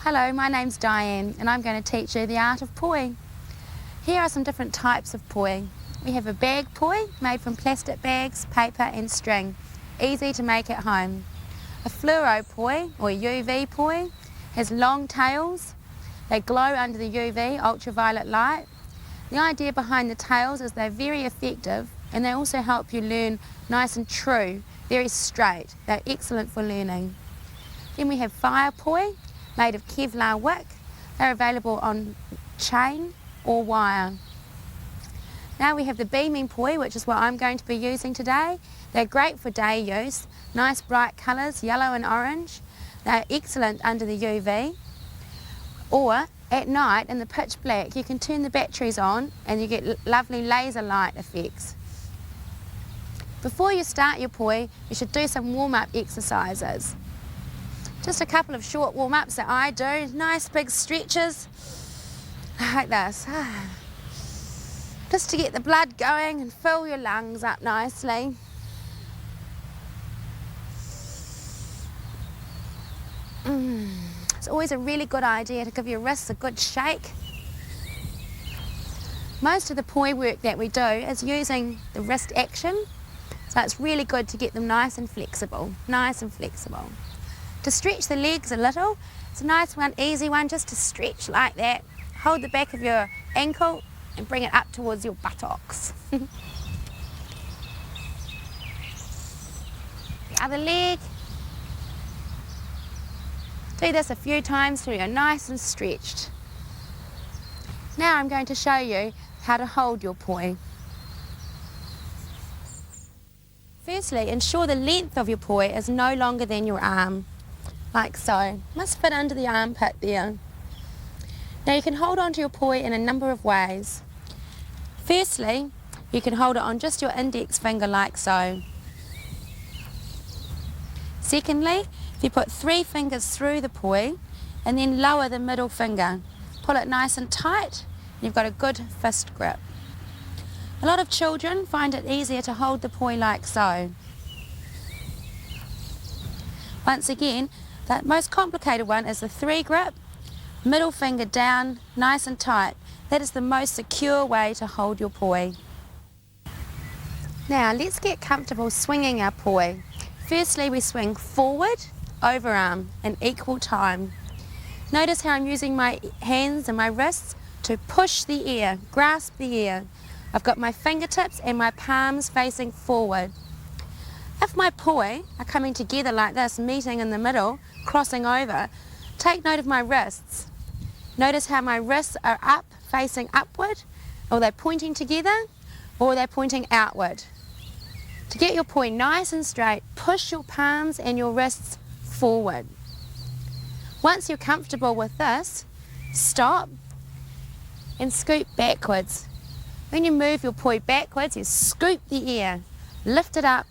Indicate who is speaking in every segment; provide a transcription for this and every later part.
Speaker 1: Hello, my name's Diane and I'm going to teach you the art of poi. Here are some different types of poi. We have a bag poi made from plastic bags, paper and string, easy to make at home. A fluoro poi or UV poi has long tails. They glow under the UV ultraviolet light. The idea behind the tails is they're very effective and they also help you learn nice and true, very straight. They're excellent for learning. Then we have fire poi made of Kevlar wick. They're available on chain or wire. Now we have the beaming poi, which is what I'm going to be using today. They're great for day use, nice bright colours, yellow and orange. They're excellent under the UV. Or at night in the pitch black, you can turn the batteries on and you get lovely laser light effects. Before you start your poi, you should do some warm-up exercises. Just a couple of short warm-ups that I do, nice big stretches like this. Just to get the blood going and fill your lungs up nicely. It's always a really good idea to give your wrists a good shake. Most of the poi work that we do is using the wrist action, so it's really good to get them nice and flexible, To stretch the legs a little, it's a nice one, easy one, just to stretch like that. Hold the back of your ankle and bring it up towards your buttocks. The other leg. Do this a few times till you're nice and stretched. Now I'm going to show you how to hold your poi. Firstly, ensure the length of your poi is no longer than your arm, like so. Must fit under the armpit there. Now you can hold onto your poi in a number of ways. Firstly, you can hold it on just your index finger like so. Secondly, if you put 3 fingers through the poi and then lower the middle finger, pull it nice and tight, and you've got a good fist grip. A lot of children find it easier to hold the poi like so. Once again, the most complicated one is the 3 grip, middle finger down, nice and tight. That is the most secure way to hold your poi. Now let's get comfortable swinging our poi. Firstly, we swing forward, overarm in equal time. Notice how I'm using my hands and my wrists to push the air, grasp the air. I've got my fingertips and my palms facing forward. If my poi are coming together like this, meeting in the middle, crossing over, take note of my wrists. Notice how my wrists are up, facing upward, or they're pointing together, or they're pointing outward. To get your poi nice and straight, push your palms and your wrists forward. Once you're comfortable with this, stop and scoop backwards. When you move your poi backwards, you scoop the air, lift it up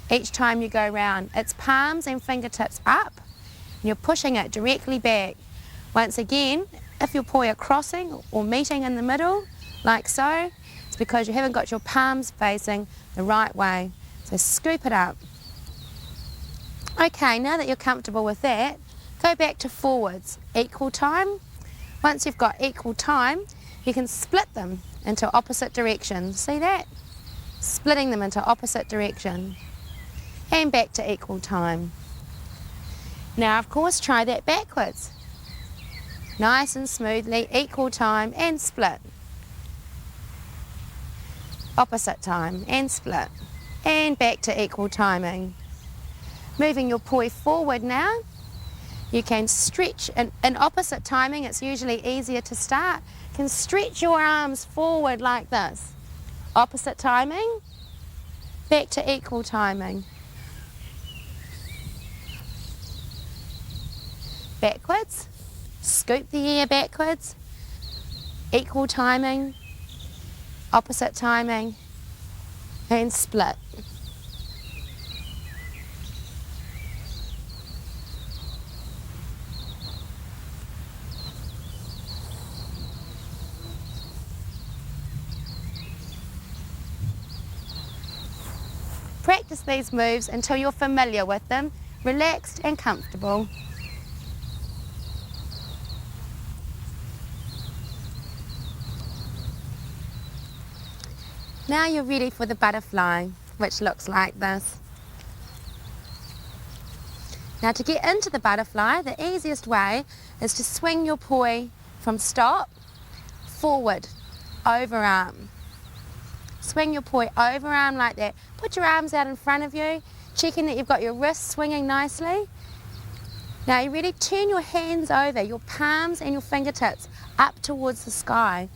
Speaker 1: each time you go round. It's palms and fingertips up, and you're pushing it directly back. Once again, if your poi are crossing or meeting in the middle, like so, it's because you haven't got your palms facing the right way. So scoop it up. Okay, now that you're comfortable with that, go back to forwards, equal time. Once you've got equal time, you can split them into opposite directions. See that? Splitting them into opposite direction. And back to equal time. Now, of course, try that backwards. Nice and smoothly, equal time and split. Opposite time and split. And back to equal timing. Moving your poi forward now, you can stretch in opposite timing. It's usually easier to start. You can stretch your arms forward like this. Opposite timing, back to equal timing. Backwards, scoop the air backwards, equal timing, opposite timing, and split. Practice these moves until you're familiar with them, relaxed and comfortable. Now you're ready for the butterfly, which looks like this. Now to get into the butterfly, the easiest way is to swing your poi from stop, forward, overarm. Swing your poi overarm like that. Put your arms out in front of you, checking that you've got your wrists swinging nicely. Now you ready? Turn your hands over, your palms and your fingertips up towards the sky.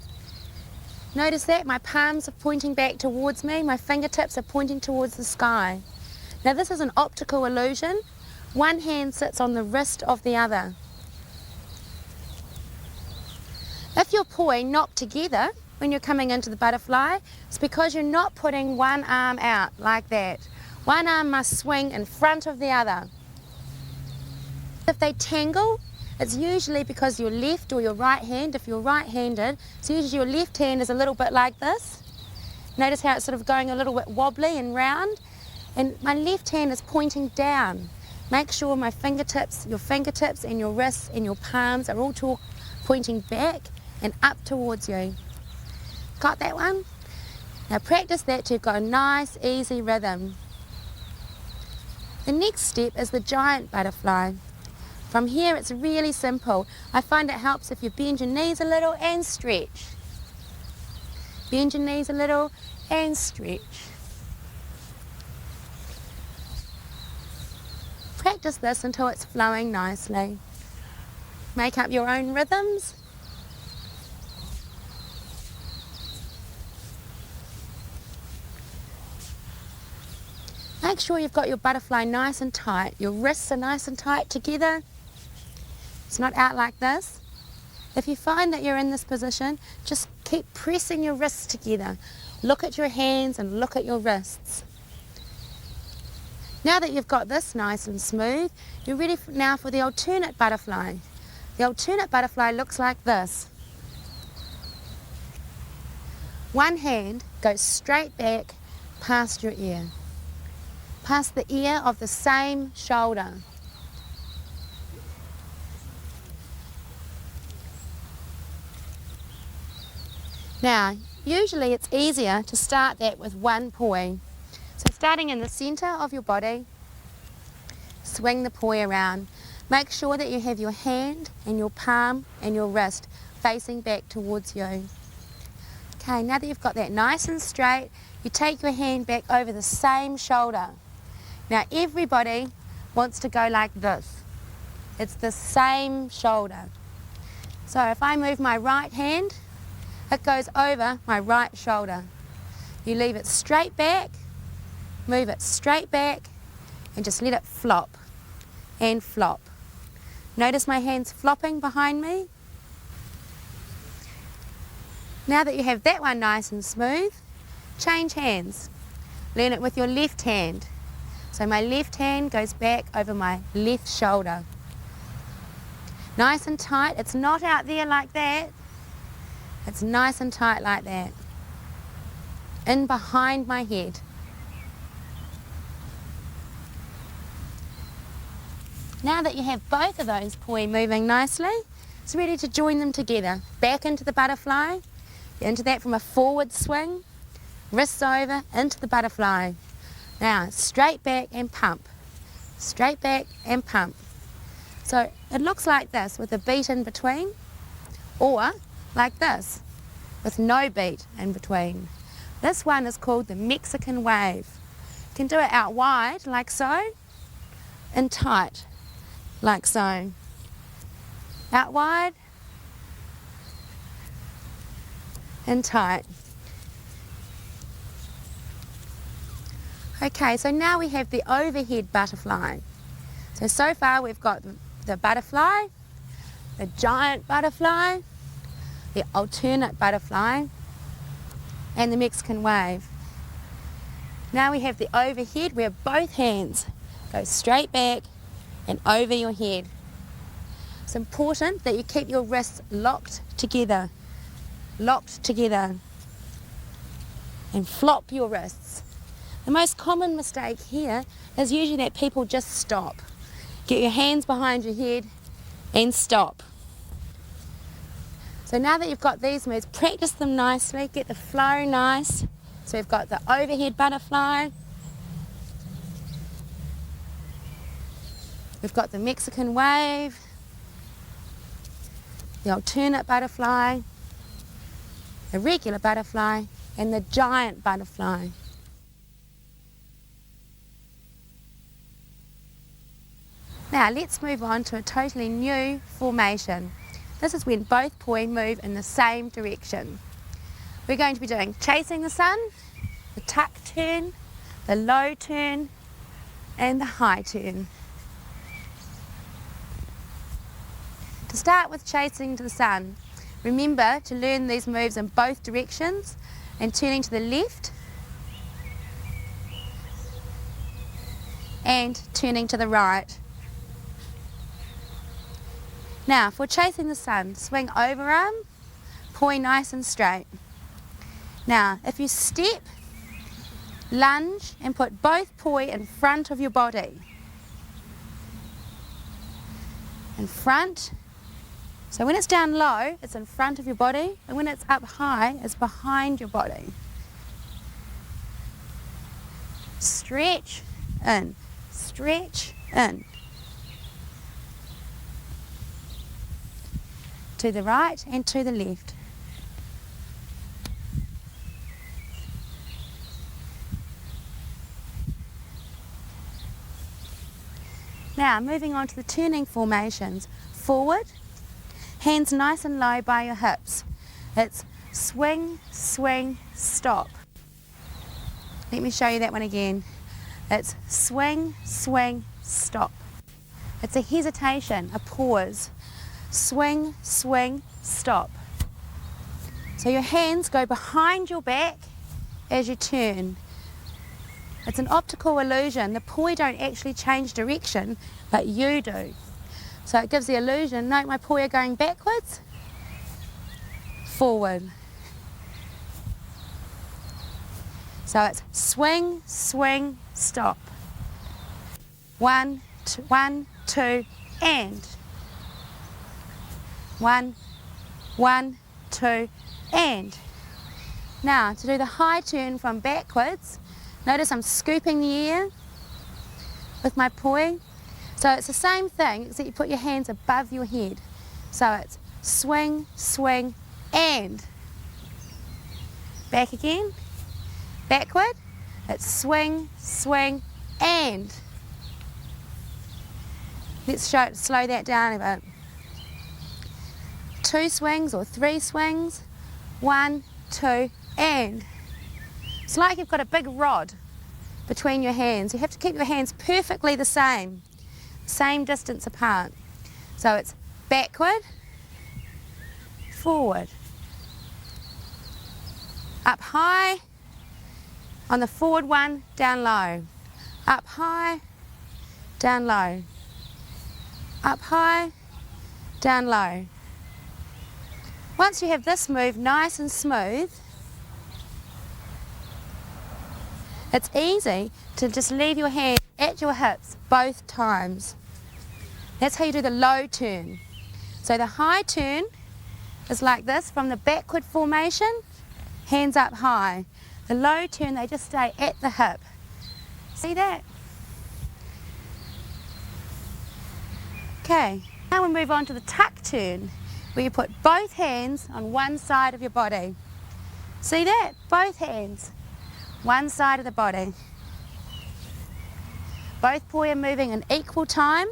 Speaker 1: Notice that my palms are pointing back towards me, my fingertips are pointing towards the sky. Now this is an optical illusion. One hand sits on the wrist of the other. If your poi knock together when you're coming into the butterfly, it's because you're not putting one arm out like that. One arm must swing in front of the other. If they tangle, it's usually because your left or your right hand, if you're right-handed, it's usually your left hand is a little bit like this. Notice how it's sort of going a little bit wobbly and round. And my left hand is pointing down. Make sure my fingertips, your fingertips and your wrists and your palms are all pointing back and up towards you. Got that one? Now practice that till you've got a nice, easy rhythm. The next step is the giant butterfly. From here it's really simple. I find it helps if you bend your knees a little and stretch. Bend your knees a little and stretch. Practice this until it's flowing nicely. Make up your own rhythms. Make sure you've got your butterfly nice and tight. Your wrists are nice and tight together. It's not out like this. If you find that you're in this position, just keep pressing your wrists together. Look at your hands and look at your wrists. Now that you've got this nice and smooth, you're ready now for the alternate butterfly. The alternate butterfly looks like this. One hand goes straight back past your ear, past the ear of the same shoulder. Now, usually it's easier to start that with one poi. So starting in the center of your body, swing the poi around. Make sure that you have your hand and your palm and your wrist facing back towards you. Okay, now that you've got that nice and straight, you take your hand back over the same shoulder. Now everybody wants to go like this. It's the same shoulder. So if I move my right hand, it goes over my right shoulder. You leave it straight back, move it straight back, and just let it flop and flop. Notice my hands flopping behind me. Now that you have that one nice and smooth, change hands. Learn it with your left hand. So my left hand goes back over my left shoulder. Nice and tight. It's not out there like that. It's nice and tight like that. In behind my head. Now that you have both of those poi moving nicely, it's ready to join them together. Back into the butterfly, into that from a forward swing, wrists over, into the butterfly. Now, straight back and pump. Straight back and pump. So it looks like this with a beat in between, or like this with no beat in between. This one is called the Mexican wave. You can do it out wide like so, and tight like so. Out wide and tight. Okay, so now we have the overhead butterfly. So far we've got the butterfly, the giant butterfly, the alternate butterfly, and the Mexican wave. Now we have the overhead where both hands go straight back and over your head. It's important that you keep your wrists locked together, and flop your wrists. The most common mistake here is usually that people just stop. Get your hands behind your head and stop. So now that you've got these moves, practice them nicely, get the flow nice, So we've got the overhead butterfly, we've got the Mexican wave, the alternate butterfly, the regular butterfly, and the giant butterfly. Now let's move on to a totally new formation. This is when both poi move in the same direction. We're going to be doing chasing the sun, the tuck turn, the low turn, and the high turn. To start with chasing to the sun, remember to learn these moves in both directions and turning to the left and turning to the right. Now for chasing the sun, swing overarm, poi nice and straight. Now if you step, lunge and put both poi in front of your body. In front. So when it's down low, it's in front of your body, and when it's up high, it's behind your body. Stretch in, stretch in. To the right and to the left. Now moving on to the turning formations. Forward, hands nice and low by your hips. It's swing, swing, stop. Let me show you that one again. It's swing, swing, stop. It's a hesitation, a pause. Swing, swing, stop. So your hands go behind your back as you turn. It's an optical illusion. The poi don't actually change direction, but you do. So it gives the illusion, note my poi are going backwards, forward. So it's swing, swing, stop. 1, 2, and. 1, 2, and. Now to do the high turn from backwards, notice I'm scooping the air with my poi. So it's the same thing, except you put your hands above your head. So it's swing, swing, and. Back again, backward, it's swing, swing, and. Let's slow that down a bit. 2 swings or 3 swings, 1, 2, and. It's like you've got a big rod between your hands. You have to keep your hands perfectly the same distance apart. So it's backward, forward, up high, on the forward one, down low, up high, down low, up high, down low. Once you have this move nice and smooth, it's easy to just leave your hand at your hips both times. That's how you do the low turn. So the high turn is like this, from the backward formation, hands up high. The low turn, they just stay at the hip. See that? Okay, now we move on to the tuck turn, where you put both hands on one side of your body. See that? Both hands, one side of the body. Both poi are moving in equal time,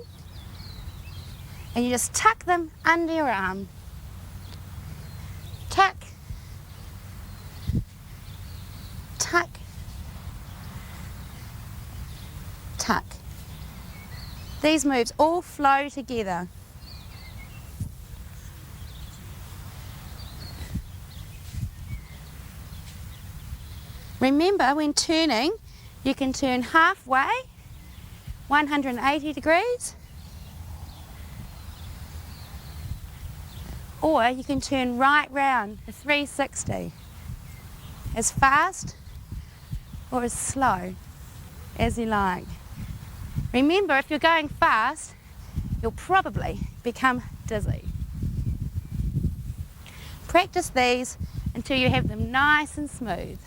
Speaker 1: and you just tuck them under your arm. Tuck, tuck, tuck. These moves all flow together. Remember, when turning, you can turn halfway, 180 degrees, or you can turn right round a 360, as fast or as slow as you like. Remember, if you're going fast, you'll probably become dizzy. Practice these until you have them nice and smooth.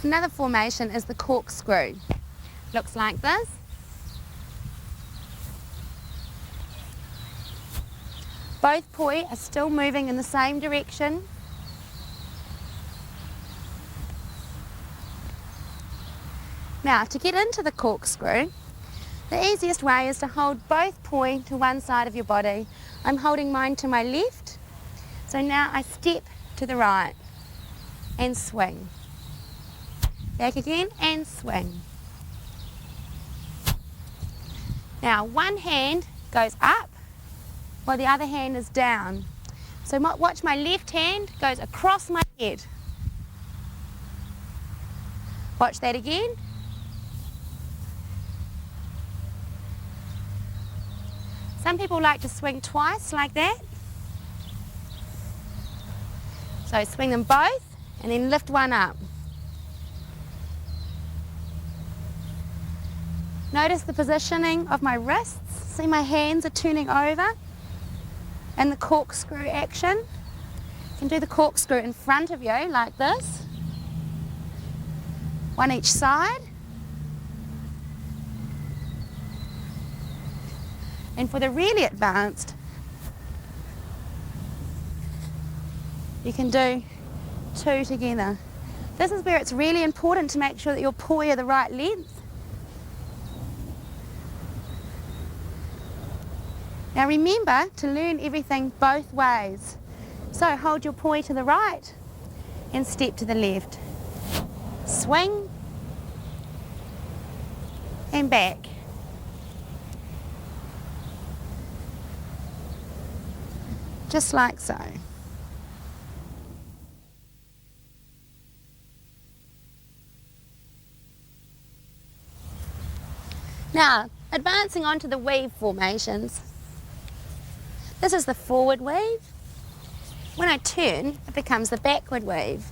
Speaker 1: Another formation is the corkscrew. Looks like this. Both poi are still moving in the same direction. Now, to get into the corkscrew, the easiest way is to hold both poi to one side of your body. I'm holding mine to my left, so now I step to the right and swing. Back again and swing. Now, one hand goes up while the other hand is down. So watch, my left hand goes across my head. Watch that again. Some people like to swing twice like that. So swing them both and then lift one up. Notice the positioning of my wrists. See, my hands are turning over and the corkscrew action. You can do the corkscrew in front of you like this. One each side. And for the really advanced, you can do two together. This is where it's really important to make sure that your poi are the right length. Now remember to learn everything both ways. So hold your poi to the right and step to the left. Swing and back. Just like so. Now, advancing on to the weave formations. This is the forward weave. When I turn, it becomes the backward weave.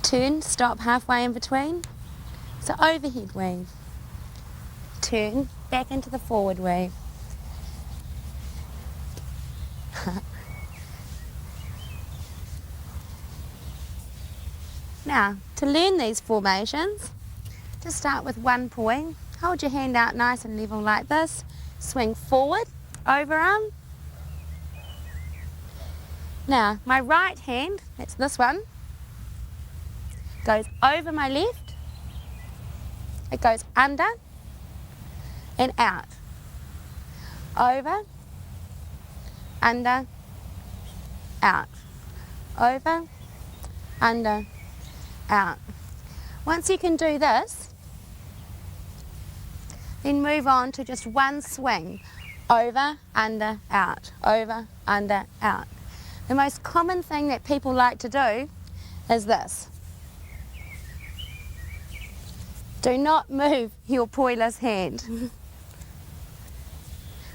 Speaker 1: Turn, stop halfway in between. So overhead weave. Turn, back into the forward weave. Now, to learn these formations, just start with one poi. Hold your hand out nice and level like this. Swing forward, overarm. Now, my right hand, that's this one, goes over my left. It goes under and out. Over, under, out. Over, under, out. Once you can do this, then move on to just one swing. Over, under, out. Over, under, out. The most common thing that people like to do is this. Do not move your poiless hand.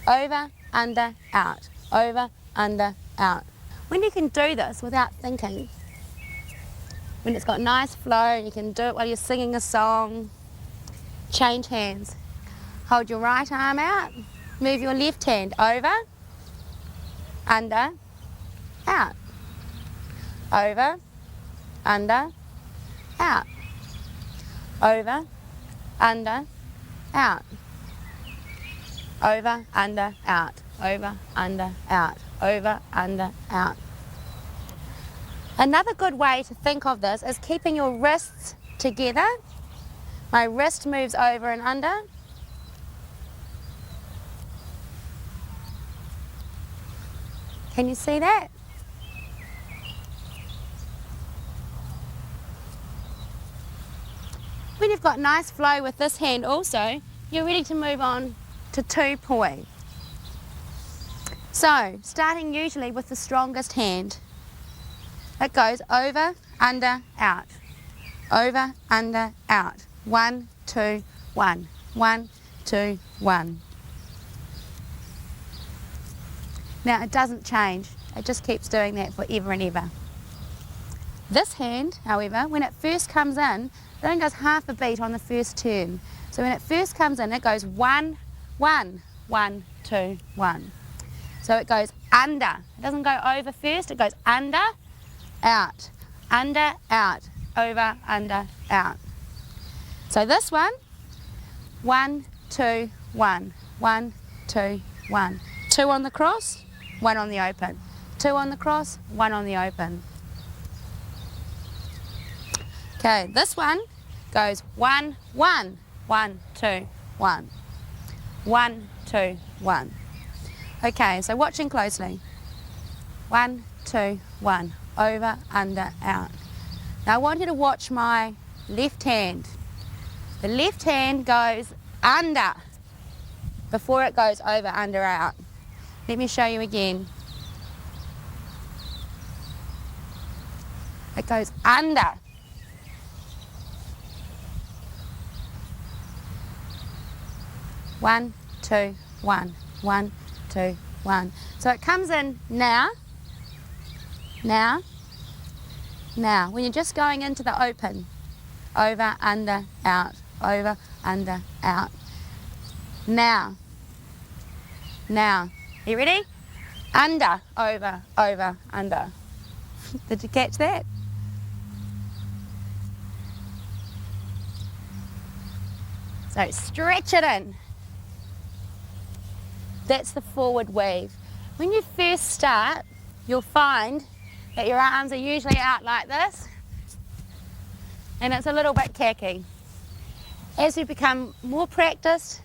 Speaker 1: Over, under, out. Over, under, out. When you can do this without thinking, when it's got nice flow, you can do it while you're singing a song, change hands. Hold your right arm out, move your left hand over, under, out. Over, under, out. Over, under, out. Over, under, out. Over, under, out. Over, under, out. Another good way to think of this is keeping your wrists together. My wrist moves over and under. Can you see that? When you've got nice flow with this hand also, you're ready to move on to two poi. So, starting usually with the strongest hand. It goes over, under, out. Over, under, out. 1, 2, 1. 1, 2, 1. Now it doesn't change. It just keeps doing that forever and ever. This hand, however, when it first comes in, it only does half a beat on the first turn. So when it first comes in, it goes 1, 1, 1, 2, 1. So it goes under. It doesn't go over first, it goes under, out, under, out. over, under, out. So this one, 1, 2, 1, 1, 2, 1. 2 on the cross, 1 on the open. 2 on the cross, 1 on the open. Okay, this one goes 1, 1, 1, 2, 1. 1, 2, 1. Okay, so watching closely. 1, 2, 1. Over, under, out. Now I want you to watch my left hand. The left hand goes under before it goes over, under, out. Let me show you again. It goes under. One, two, one. 1, 2, 1. So it comes in now, now, now. When you're just going into the open. Over, under, out. Over, under, out. Now. Now. Are you ready? Under, over, over, under. Did you catch that? So stretch it in. That's the forward weave. When you first start, you'll find that your arms are usually out like this, and it's a little bit khaki. As you become more practiced,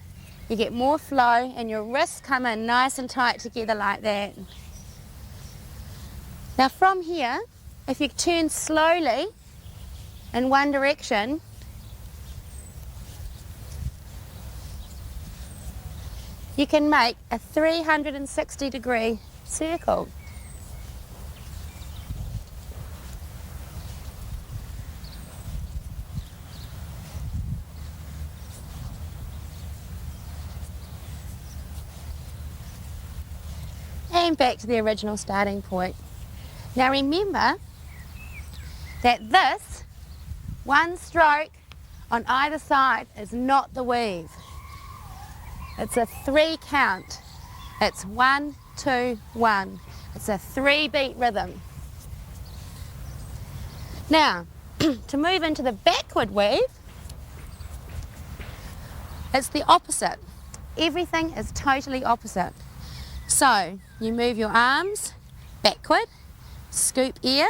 Speaker 1: you get more flow, and your wrists come in nice and tight together like that. Now from here, if you turn slowly in one direction, you can make a 360-degree circle. And back to the original starting point. Now remember that this one stroke on either side is not the weave. It's a 3 count. It's 1, 2, 1. It's a 3-beat rhythm. Now, to move into the backward weave, it's the opposite. Everything is totally opposite. So, you move your arms backward, scoop ear,